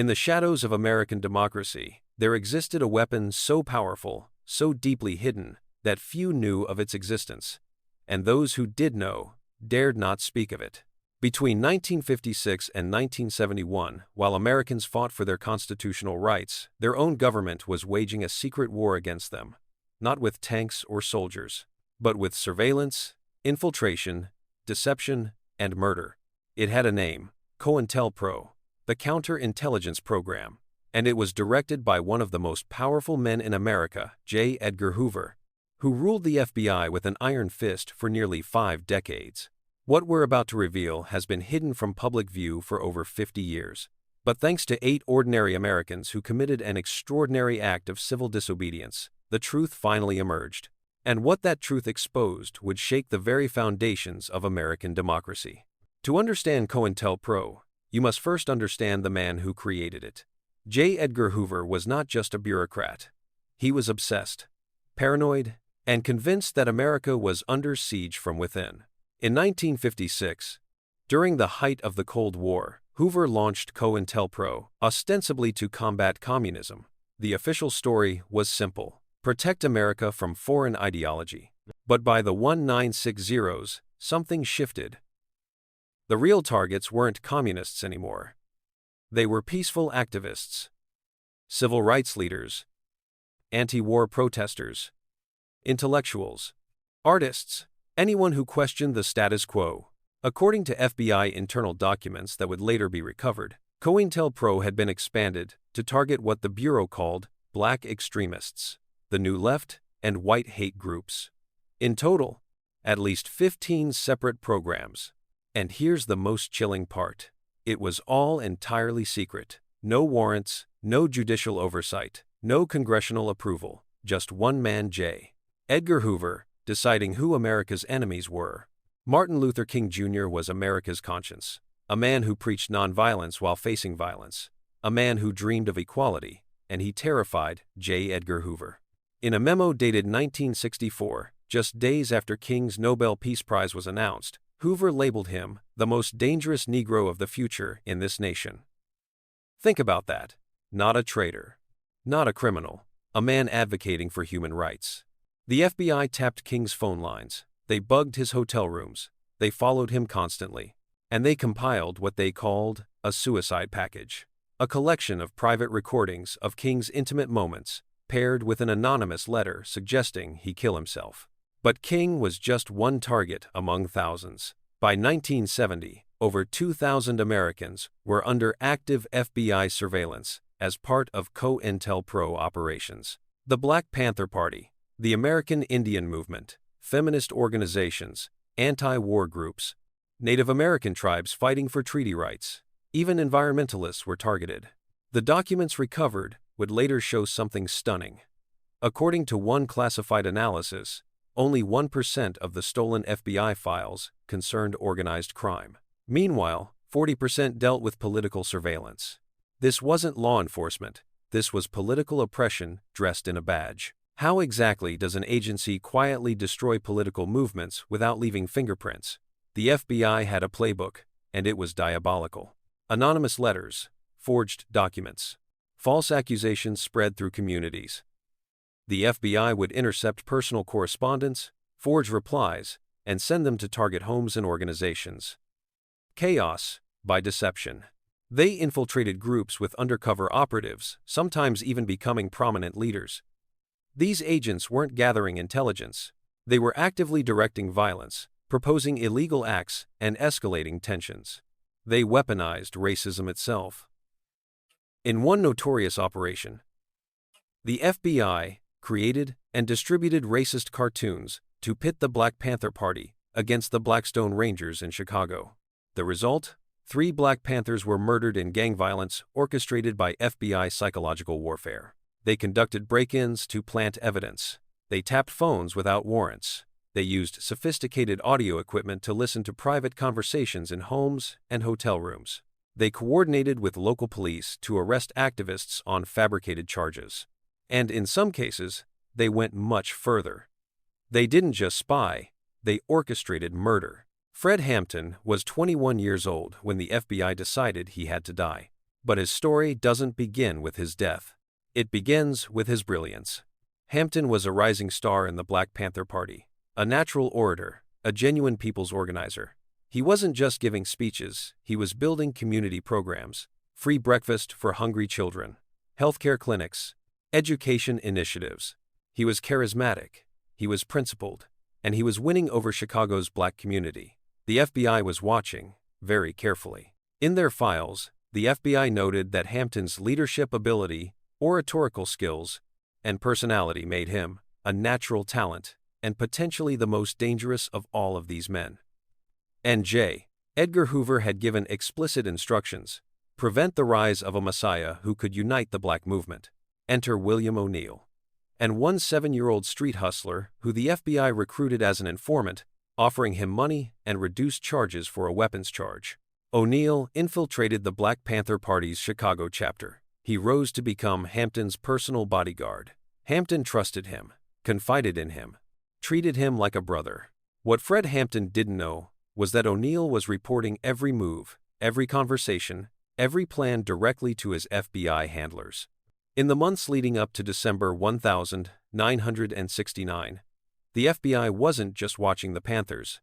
In the shadows of American democracy, there existed a weapon so powerful, so deeply hidden, that few knew of its existence, and those who did know dared not speak of it. Between 1956 and 1971, while Americans fought for their constitutional rights, their own government was waging a secret war against them, not with tanks or soldiers, but with surveillance, infiltration, deception, and murder. It had a name, COINTELPRO, the counterintelligence program, and it was directed by one of the most powerful men in America, J. Edgar Hoover, who ruled the FBI with an iron fist for nearly 5 decades. What we're about to reveal has been hidden from public view for over 50 years. But thanks to 8 ordinary Americans who committed an extraordinary act of civil disobedience, the truth finally emerged. And what that truth exposed would shake the very foundations of American democracy. To understand COINTELPRO, you must first understand the man who created it. J. Edgar Hoover was not just a bureaucrat. He was obsessed, paranoid, and convinced that America was under siege from within. In 1956, during the height of the Cold War, Hoover launched COINTELPRO, ostensibly to combat communism. The official story was simple: protect America from foreign ideology. But by the 1960s, something shifted. The real targets weren't communists anymore. They were peaceful activists, civil rights leaders, anti-war protesters, intellectuals, artists, anyone who questioned the status quo. According to FBI internal documents that would later be recovered, COINTELPRO had been expanded to target what the Bureau called black extremists, the New Left, and white hate groups. In total, at least 15 separate programs. And here's the most chilling part. It was all entirely secret. No warrants, no judicial oversight, no congressional approval, just one man, J. Edgar Hoover, deciding who America's enemies were. Martin Luther King Jr. was America's conscience, a man who preached nonviolence while facing violence, a man who dreamed of equality, and he terrified J. Edgar Hoover. In a memo dated 1964, just days after King's Nobel Peace Prize was announced, Hoover labeled him the most dangerous Negro of the future in this nation. Think about that. Not a traitor, not a criminal, a man advocating for human rights. The FBI tapped King's phone lines, they bugged his hotel rooms, they followed him constantly, and they compiled what they called a suicide package, a collection of private recordings of King's intimate moments, paired with an anonymous letter suggesting he kill himself. But King was just one target among thousands. By 1970, over 2,000 Americans were under active FBI surveillance as part of COINTELPRO operations. The Black Panther Party, the American Indian Movement, feminist organizations, anti-war groups, Native American tribes fighting for treaty rights, even environmentalists were targeted. The documents recovered would later show something stunning. According to one classified analysis, only 1% of the stolen FBI files concerned organized crime. Meanwhile, 40% dealt with political surveillance. This wasn't law enforcement, this was political oppression dressed in a badge. How exactly does an agency quietly destroy political movements without leaving fingerprints? The FBI had a playbook, and it was diabolical. Anonymous letters, forged documents, false accusations spread through communities. The FBI would intercept personal correspondence, forge replies, and send them to target homes and organizations. Chaos by deception. They infiltrated groups with undercover operatives, sometimes even becoming prominent leaders. These agents weren't gathering intelligence. They were actively directing violence, proposing illegal acts, and escalating tensions. They weaponized racism itself. In one notorious operation, the FBI created and distributed racist cartoons to pit the Black Panther Party against the Blackstone Rangers in Chicago. The result? 3 Black Panthers were murdered in gang violence orchestrated by FBI psychological warfare. They conducted break-ins to plant evidence. They tapped phones without warrants. They used sophisticated audio equipment to listen to private conversations in homes and hotel rooms. They coordinated with local police to arrest activists on fabricated charges. And in some cases, they went much further. They didn't just spy, they orchestrated murder. Fred Hampton was 21 years old when the FBI decided he had to die. But his story doesn't begin with his death. It begins with his brilliance. Hampton was a rising star in the Black Panther Party, a natural orator, a genuine people's organizer. He wasn't just giving speeches, he was building community programs, free breakfast for hungry children, healthcare clinics, education initiatives. He was charismatic, he was principled, and he was winning over Chicago's black community. The FBI was watching, very carefully. In their files, the FBI noted that Hampton's leadership ability, oratorical skills, and personality made him a natural talent and potentially the most dangerous of all of these men. N.J. Edgar Hoover had given explicit instructions: prevent the rise of a messiah who could unite the black movement. Enter William O'Neal, and one 7-year-old street hustler who the FBI recruited as an informant, offering him money and reduced charges for a weapons charge. O'Neal infiltrated the Black Panther Party's Chicago chapter. He rose to become Hampton's personal bodyguard. Hampton trusted him, confided in him, treated him like a brother. What Fred Hampton didn't know was that O'Neal was reporting every move, every conversation, every plan directly to his FBI handlers. In the months leading up to December 1969, the FBI wasn't just watching the Panthers.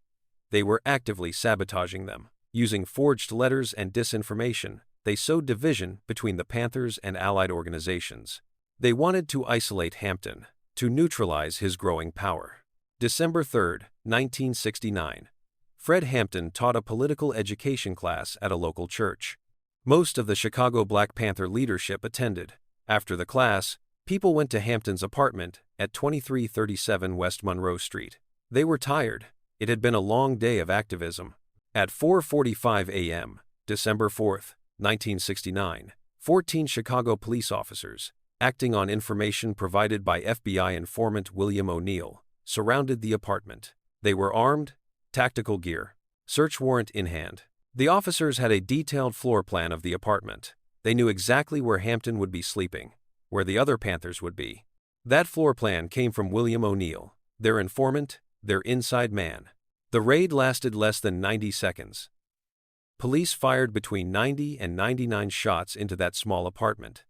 They were actively sabotaging them. Using forged letters and disinformation, they sowed division between the Panthers and allied organizations. They wanted to isolate Hampton, to neutralize his growing power. December 3, 1969. Fred Hampton taught a political education class at a local church. Most of the Chicago Black Panther leadership attended. After the class, people went to Hampton's apartment at 2337 West Monroe Street. They were tired. It had been a long day of activism. At 4:45 a.m., December 4, 1969, 14 Chicago police officers, acting on information provided by FBI informant William O'Neal, surrounded the apartment. They were armed, tactical gear, search warrant in hand. The officers had a detailed floor plan of the apartment. They knew exactly where Hampton would be sleeping, where the other Panthers would be. That floor plan came from William O'Neal, their informant, their inside man. The raid lasted less than 90 seconds. Police fired between 90 and 99 shots into that small apartment.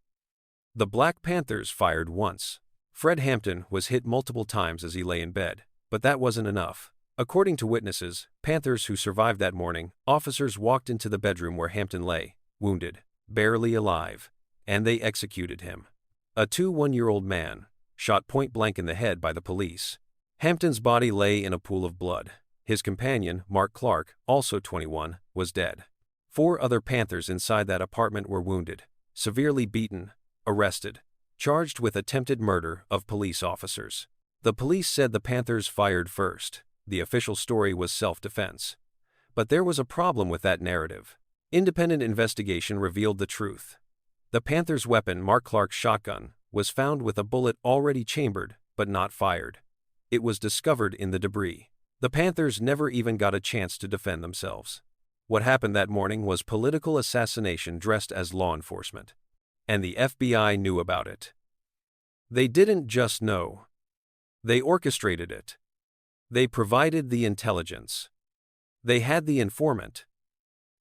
The Black Panthers fired once. Fred Hampton was hit multiple times as he lay in bed, but that wasn't enough. According to witnesses, Panthers who survived that morning, officers walked into the bedroom where Hampton lay, wounded, barely alive, and they executed him. A 21-year-old man, shot point-blank in the head by the police. Hampton's body lay in a pool of blood. His companion, Mark Clark, also 21, was dead. 4 other Panthers inside that apartment were wounded, severely beaten, arrested, charged with attempted murder of police officers. The police said the Panthers fired first. The official story was self-defense. But there was a problem with that narrative. Independent investigation revealed the truth. The Panthers' weapon, Mark Clark's shotgun, was found with a bullet already chambered but not fired. It was discovered in the debris. The Panthers never even got a chance to defend themselves. What happened that morning was political assassination dressed as law enforcement. And the FBI knew about it. They didn't just know. They orchestrated it. They provided the intelligence. They had the informant.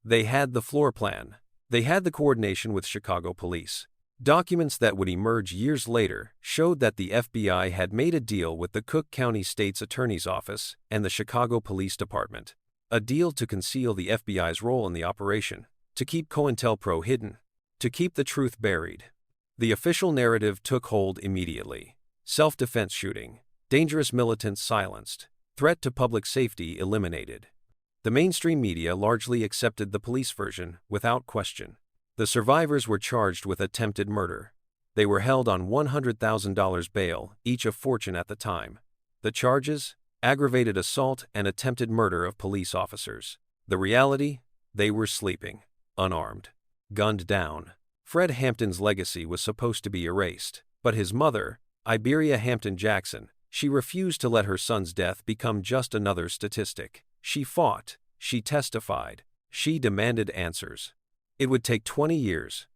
They had the floor plan. They had the coordination with Chicago police. Documents that would emerge years later showed that the FBI had made a deal with the Cook County State's Attorney's Office and the Chicago Police Department. A deal to conceal the FBI's role in the operation, to keep COINTELPRO hidden, to keep the truth buried. The official narrative took hold immediately. Self-defense shooting, dangerous militants silenced, threat to public safety eliminated. The mainstream media largely accepted the police version without question. The survivors were charged with attempted murder. They were held on $100,000 bail, each a fortune at the time. The charges? Aggravated assault and attempted murder of police officers. The reality? They were sleeping, unarmed, gunned down. Fred Hampton's legacy was supposed to be erased, but his mother, Iberia Hampton Jackson, she refused to let her son's death become just another statistic. She fought, she testified, she demanded answers. It would take 20 years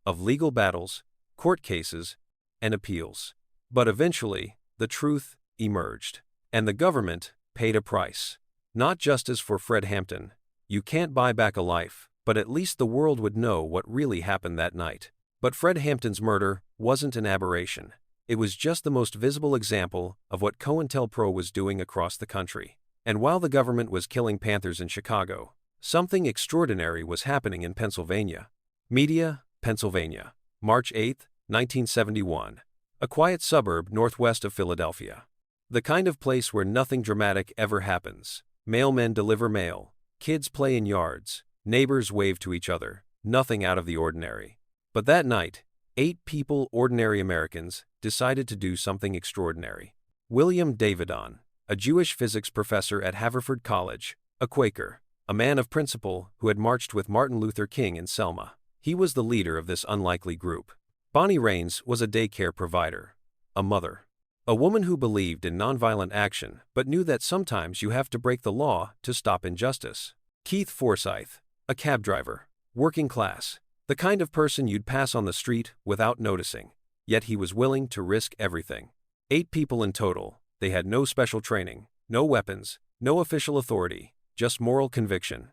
of legal battles, court cases, and appeals. But eventually, the truth emerged, and the government paid a price. Not justice for Fred Hampton. You can't buy back a life, but at least the world would know what really happened that night. But Fred Hampton's murder wasn't an aberration. It was just the most visible example of what COINTELPRO was doing across the country. And while the government was killing Panthers in Chicago, something extraordinary was happening in Pennsylvania. Media, Pennsylvania, March 8, 1971. A quiet suburb northwest of Philadelphia. The kind of place where nothing dramatic ever happens. Mailmen deliver mail, kids play in yards, neighbors wave to each other, nothing out of the ordinary. But that night, 8 people, ordinary Americans, decided to do something extraordinary. William Davidon, a Jewish physics professor at Haverford College, a Quaker, a man of principle who had marched with Martin Luther King in Selma. He was the leader of this unlikely group. Bonnie Raines was a daycare provider, a mother. A woman who believed in nonviolent action but knew that sometimes you have to break the law to stop injustice. Keith Forsyth, a cab driver, working class, the kind of person you'd pass on the street without noticing, yet he was willing to risk everything. 8 people in total. They had no special training, no weapons, no official authority, just moral conviction.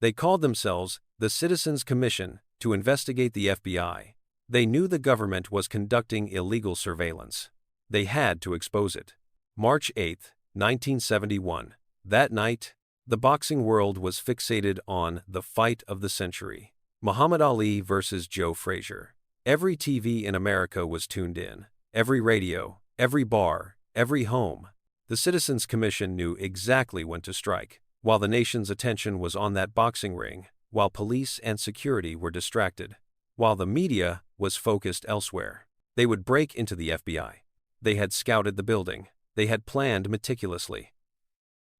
They called themselves the Citizens Commission to investigate the FBI. They knew the government was conducting illegal surveillance. They had to expose it. March 8, 1971. That night, the boxing world was fixated on the fight of the century. Muhammad Ali versus Joe Frazier. Every TV in America was tuned in. Every radio, every bar, every home. The Citizens Commission knew exactly when to strike. While the nation's attention was on that boxing ring, while police and security were distracted, while the media was focused elsewhere, they would break into the FBI. They had scouted the building. They had planned meticulously.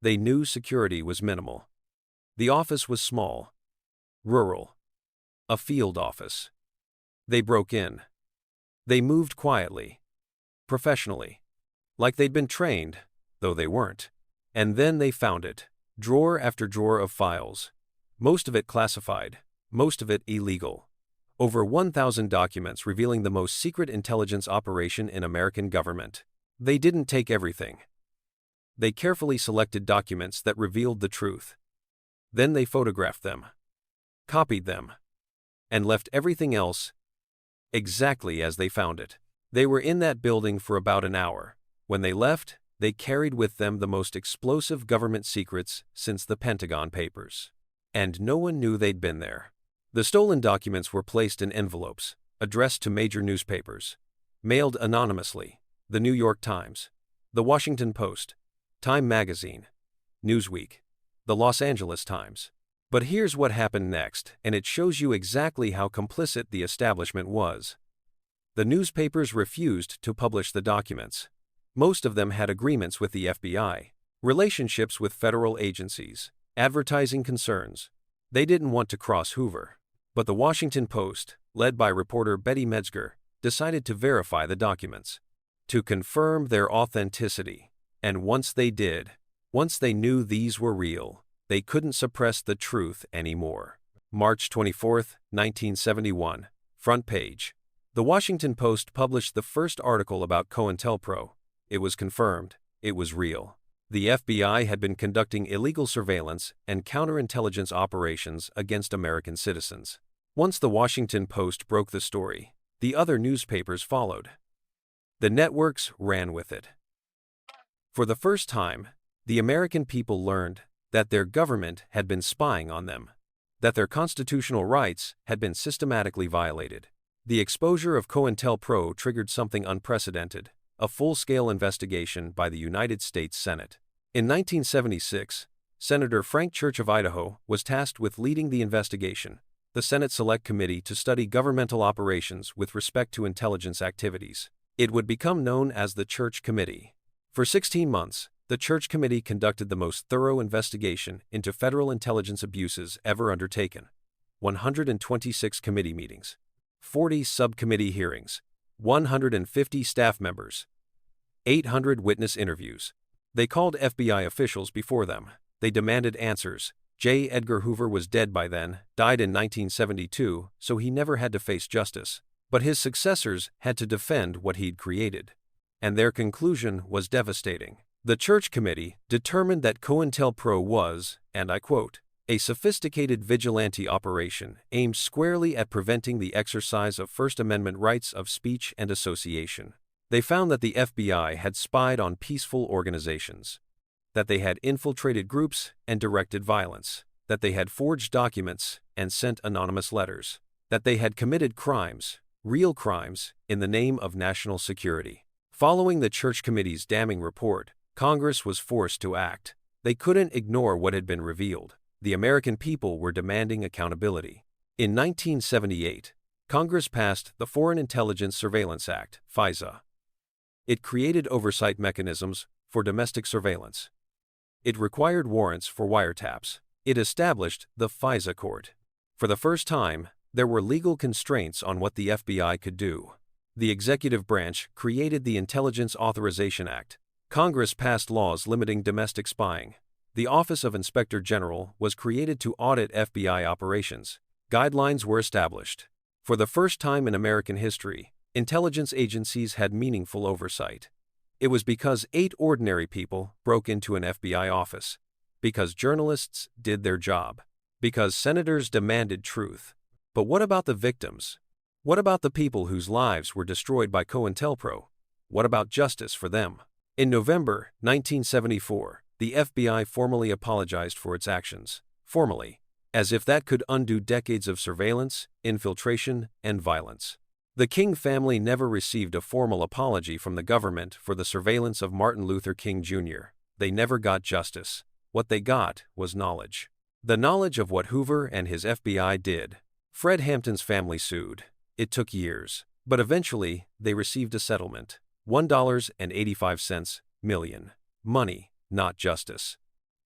They knew security was minimal. The office was small, rural, a field office. They broke in. They moved quietly, professionally, like they'd been trained, though they weren't. And then they found it. Drawer after drawer of files. Most of it classified, most of it illegal. Over 1,000 documents revealing the most secret intelligence operation in American government. They didn't take everything. They carefully selected documents that revealed the truth. Then they photographed them, copied them, and left everything else exactly as they found it. They were in that building for about an hour. When they left, they carried with them the most explosive government secrets since the Pentagon Papers. And no one knew they'd been there. The stolen documents were placed in envelopes, addressed to major newspapers, mailed anonymously: The New York Times, The Washington Post, Time Magazine, Newsweek, The Los Angeles Times. But here's what happened next, and it shows you exactly how complicit the establishment was. The newspapers refused to publish the documents. Most of them had agreements with the FBI, relationships with federal agencies, advertising concerns. They didn't want to cross Hoover. But the Washington Post, led by reporter Betty Metzger, decided to verify the documents, to confirm their authenticity. And once they did, once they knew these were real, they couldn't suppress the truth anymore. March 24, 1971. Front page. The Washington Post published the first article about COINTELPRO. It was confirmed. It was real. The FBI had been conducting illegal surveillance and counterintelligence operations against American citizens. Once the Washington Post broke the story, the other newspapers followed. The networks ran with it. For the first time, the American people learned that their government had been spying on them, that their constitutional rights had been systematically violated. The exposure of COINTELPRO triggered something unprecedented: a full-scale investigation by the United States Senate. In 1976, Senator Frank Church of Idaho was tasked with leading the investigation, the Senate Select Committee to study governmental operations with respect to intelligence activities. It would become known as the Church Committee. For 16 months, the Church Committee conducted the most thorough investigation into federal intelligence abuses ever undertaken. 126 committee meetings, 40 subcommittee hearings, 150 staff members, 800 witness interviews. They called FBI officials before them. They demanded answers. J. Edgar Hoover was dead by then, died in 1972, so he never had to face justice. But his successors had to defend what he'd created. And their conclusion was devastating. The Church Committee determined that COINTELPRO was, and I quote, a sophisticated vigilante operation aimed squarely at preventing the exercise of First Amendment rights of speech and association. They found that the FBI had spied on peaceful organizations, that they had infiltrated groups and directed violence, that they had forged documents and sent anonymous letters, that they had committed crimes, real crimes, in the name of national security. Following the Church Committee's damning report, Congress was forced to act. They couldn't ignore what had been revealed. The American people were demanding accountability. In 1978, Congress passed the Foreign Intelligence Surveillance Act, FISA. It created oversight mechanisms for domestic surveillance. It required warrants for wiretaps. It established the FISA court. For the first time, there were legal constraints on what the FBI could do. The executive branch created the Intelligence Authorization Act. Congress passed laws limiting domestic spying. The Office of Inspector General was created to audit FBI operations. Guidelines were established. For the first time in American history, intelligence agencies had meaningful oversight. It was because 8 ordinary people broke into an FBI office, because journalists did their job, because senators demanded truth. But what about the victims? What about the people whose lives were destroyed by COINTELPRO? What about justice for them? In November 1974, the FBI formally apologized for its actions. Formally. As if that could undo decades of surveillance, infiltration, and violence. The King family never received a formal apology from the government for the surveillance of Martin Luther King Jr. They never got justice. What they got was knowledge. The knowledge of what Hoover and his FBI did. Fred Hampton's family sued. It took years, but eventually they received a settlement. $1.85 million. Money, not justice.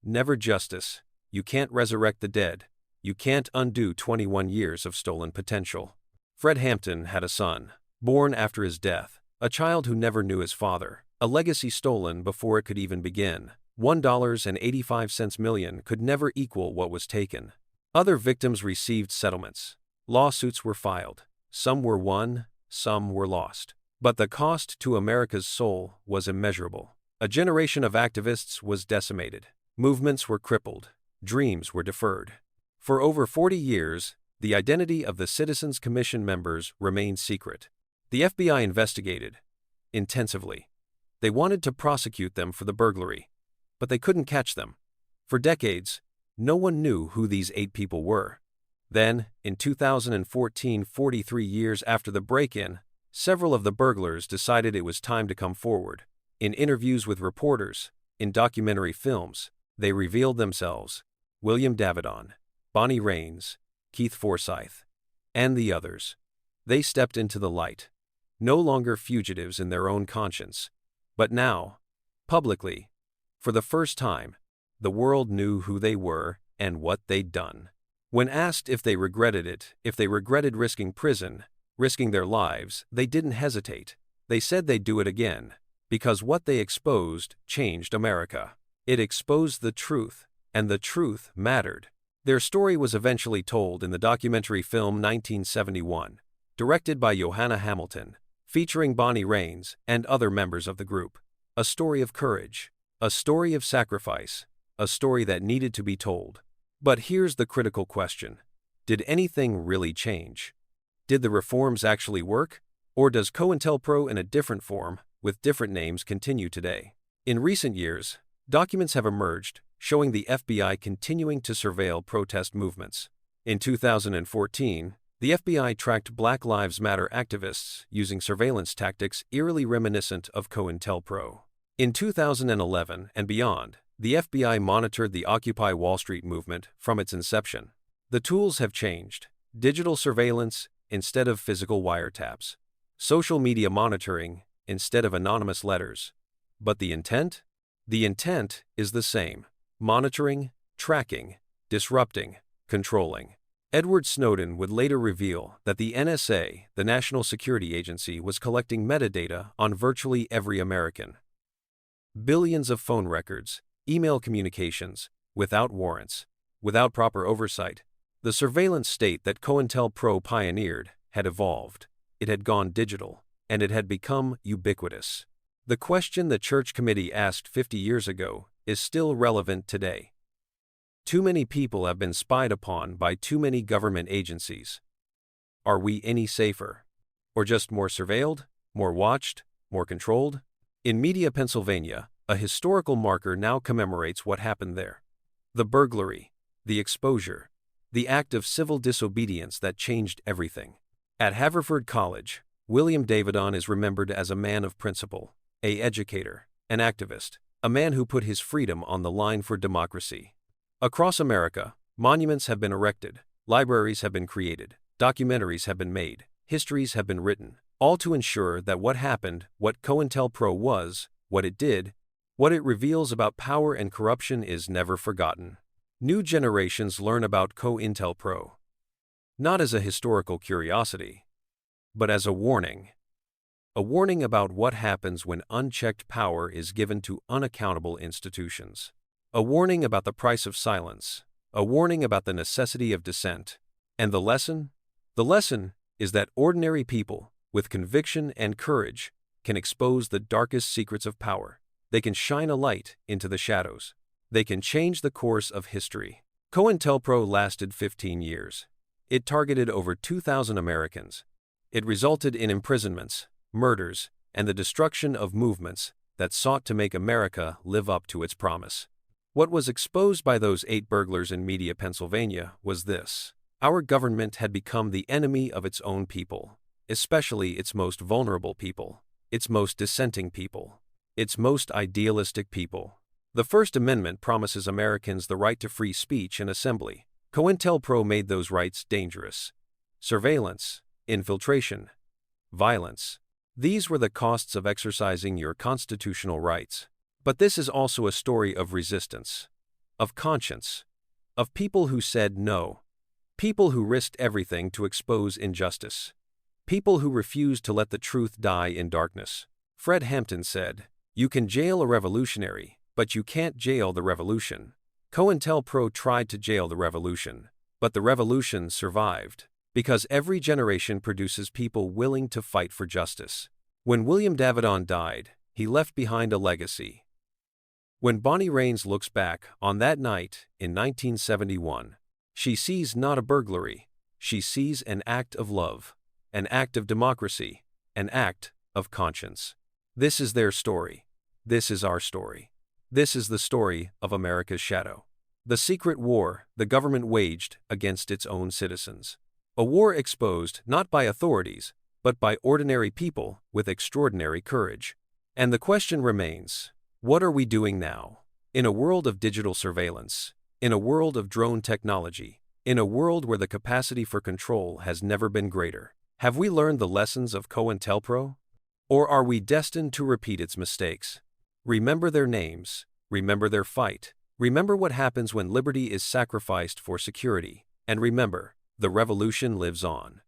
Never justice. You can't resurrect the dead. You can't undo 21 years of stolen potential. Fred Hampton had a son, born after his death, a child who never knew his father, a legacy stolen before it could even begin. $1.85 million could never equal what was taken. Other victims received settlements. Lawsuits were filed. Some were won, some were lost. But the cost to America's soul was immeasurable. A generation of activists was decimated. Movements were crippled. Dreams were deferred. For over 40 years, the identity of the Citizens Commission members remained secret. The FBI investigated intensively. They wanted to prosecute them for the burglary, but they couldn't catch them. For decades, no one knew who these 8 people were. Then, in 2014, 43 years after the break-in, several of the burglars decided it was time to come forward. In interviews with reporters, in documentary films, they revealed themselves. William Davidon, Bonnie Raines, Keith Forsyth, and the others. They stepped into the light. No longer fugitives in their own conscience, but now, publicly, for the first time, the world knew who they were and what they'd done. When asked if they regretted it, if they regretted risking prison, risking their lives, they didn't hesitate. They said they'd do it again, because what they exposed changed America. It exposed the truth, and the truth mattered. Their story was eventually told in the documentary film 1971, directed by Johanna Hamilton, featuring Bonnie Raines and other members of the group. A story of courage, a story of sacrifice, a story that needed to be told. But here's the critical question. Did anything really change? Did the reforms actually work? Or does COINTELPRO in a different form, with different names, continue today? In recent years, documents have emerged showing the FBI continuing to surveil protest movements. In 2014, the FBI tracked Black Lives Matter activists using surveillance tactics eerily reminiscent of COINTELPRO. In 2011 and beyond, the FBI monitored the Occupy Wall Street movement from its inception. The tools have changed. Digital surveillance instead of physical wiretaps. Social media monitoring instead of anonymous letters. But the intent? The intent is the same. Monitoring, tracking, disrupting, controlling. Edward Snowden would later reveal that the NSA, the National Security Agency, was collecting metadata on virtually every American. Billions of phone records, email communications, without warrants, without proper oversight. The surveillance state that COINTELPRO pioneered had evolved. It had gone digital, and it had become ubiquitous. The question the Church Committee asked 50 years ago is still relevant today. Too many people have been spied upon by too many government agencies. Are we any safer? Or just more surveilled, more watched, more controlled? In Media, Pennsylvania, a historical marker now commemorates what happened there. The burglary, the exposure, the act of civil disobedience that changed everything. At Haverford College, William Davidon is remembered as a man of principle, an educator, an activist, a man who put his freedom on the line for democracy. Across America, monuments have been erected, libraries have been created, documentaries have been made, histories have been written, all to ensure that what happened, what COINTELPRO was, what it did, what it reveals about power and corruption is never forgotten. New generations learn about COINTELPRO, not as a historical curiosity, but as a warning. A warning about what happens when unchecked power is given to unaccountable institutions. A warning about the price of silence. A warning about the necessity of dissent. And the lesson? The lesson is that ordinary people, with conviction and courage, can expose the darkest secrets of power. They can shine a light into the shadows. They can change the course of history. COINTELPRO lasted 15 years. It targeted over 2,000 Americans. It resulted in imprisonments, murders, and the destruction of movements that sought to make America live up to its promise. What was exposed by those 8 burglars in Media, Pennsylvania, was this: our government had become the enemy of its own people, especially its most vulnerable people, its most dissenting people, its most idealistic people. The First Amendment promises Americans the right to free speech and assembly. COINTELPRO made those rights dangerous. Surveillance, infiltration, violence. These were the costs of exercising your constitutional rights. But this is also a story of resistance, of conscience, of people who said no, people who risked everything to expose injustice, people who refused to let the truth die in darkness. Fred Hampton said, "You can jail a revolutionary, but you can't jail the revolution." COINTELPRO tried to jail the revolution, but the revolution survived, because every generation produces people willing to fight for justice. When William Davidon died, he left behind a legacy. When Bonnie Raines looks back on that night in 1971, she sees not a burglary, she sees an act of love, an act of democracy, an act of conscience. This is their story. This is our story. This is the story of America's shadow. The secret war the government waged against its own citizens. A war exposed not by authorities, but by ordinary people with extraordinary courage. And the question remains, what are we doing now? In a world of digital surveillance, in a world of drone technology, in a world where the capacity for control has never been greater, have we learned the lessons of COINTELPRO? Or are we destined to repeat its mistakes? Remember their names, remember their fight, remember what happens when liberty is sacrificed for security, and remember, the revolution lives on.